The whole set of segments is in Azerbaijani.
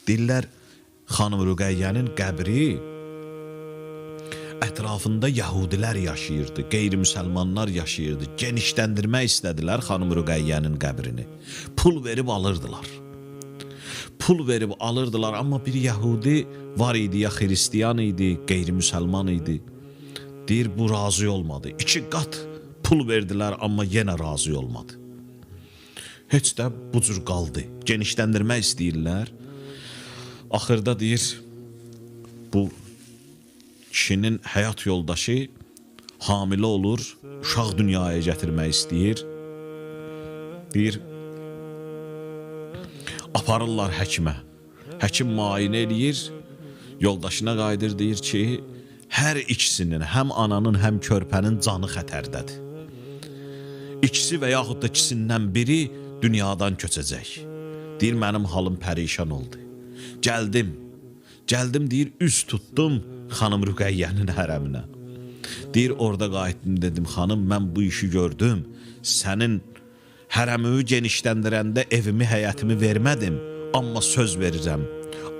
Deyirlər, xanım Rüqəyyənin qəbri ətrafında yəhudilər yaşayırdı, qeyri-müsəlmanlar yaşayırdı. Genişləndirmək istədilər xanım Rüqəyyənin qəbrini. Pul verib alırdılar. Amma bir yəhudi var idi, ya xristiyan idi, qeyri-müsəlman idi. Deyir, bu razı olmadı. 2 qat pul verdilər, amma yenə razı olmadı. Heç də bu cür qaldı. Genişləndirmək istəyirlər. Axırda deyir, bu kişinin həyat yoldaşı hamilə olur, uşaq dünyaya gətirmək istəyir. Deyir, aparırlar həkimə. Həkim müayinə eləyir, yoldaşına qayıdır, deyir ki, hər ikisinin, həm ananın, həm körpənin canı xətərdədir. İkisi və yaxud da ikisindən biri dünyadan köçəcək. Deyir, mənim halım pərişan oldu. Gəldim, deyir, üz tutdum xanım Rüqəyyənin hərəminə. Deyir, orada qayıtdım, dedim, xanım, mən bu işi gördüm. Sənin hərəmimi genişləndirəndə evimi, həyətimi vermədim. Amma söz verirəm,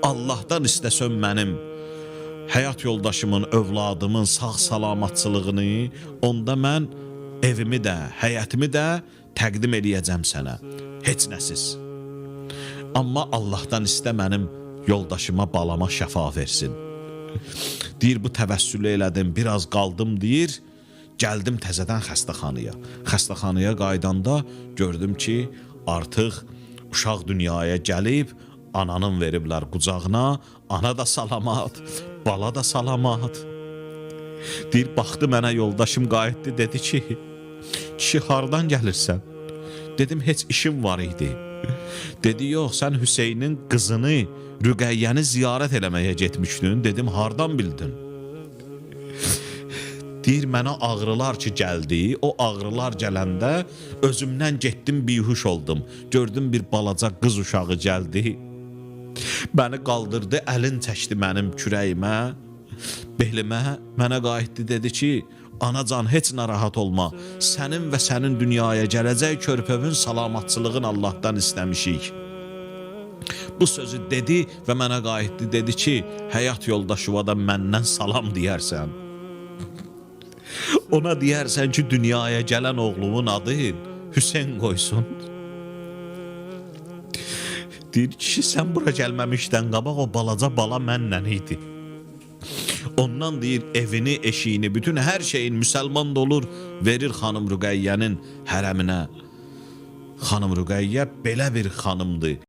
Allahdan istəsəm mənim həyat yoldaşımın, övladımın sağ-salamatçılığını, onda mən evimi də, həyətimi də təqdim eləyəcəm sənə. Heç nəsiz. Amma Allahdan istə mənim yoldaşıma, balama şəfa versin. Deyir, bu təvəssülü elədim, biraz qaldım, deyir, gəldim təzədən xəstəxanaya. Xəstəxanaya qaydanda gördüm ki, artıq uşaq dünyaya gəlib, ananın veriblər qucağına, ana da salamat, bala da salamat. Deyir, baxdı mənə, yoldaşım qayıtdı, dedi ki, kişi hardan gəlirsən? Dedim, heç işim var idi. Dedi, yox, sən Hüseynin qızını, Rüqəyyəni ziyarət eləməyə getmişdin. Dedim, hardan bildin? Deyir, mənə ağrılar ki gəldi, o ağrılar gələndə özümdən getdim, bihuş oldum. Gördüm, bir balaca qız uşağı gəldi. Məni qaldırdı, əlin çəkdi mənim kürəyimə, belimə, mənə qayıtdı, dedi ki, anacan, heç narahat olma, sənin və sənin dünyaya gələcək körpövün salamatçılığın Allahdan istəmişik. Bu sözü dedi və mənə qayıtdı, dedi ki, həyat yoldaşıva da məndən salam deyərsən. Ona deyərsən ki, dünyaya gələn oğlumun adı Hüseyn qoysun. Deyir, kişi, sən bura gəlməmişdən qabaq o balaca bala mənlə idi. Ondan deyir, evini, eşiyini, bütün hər şeyin müsəlman da olur, verir xanım Rüqəyyənin hərəminə. Xanım Rüqəyyə belə bir xanımdır.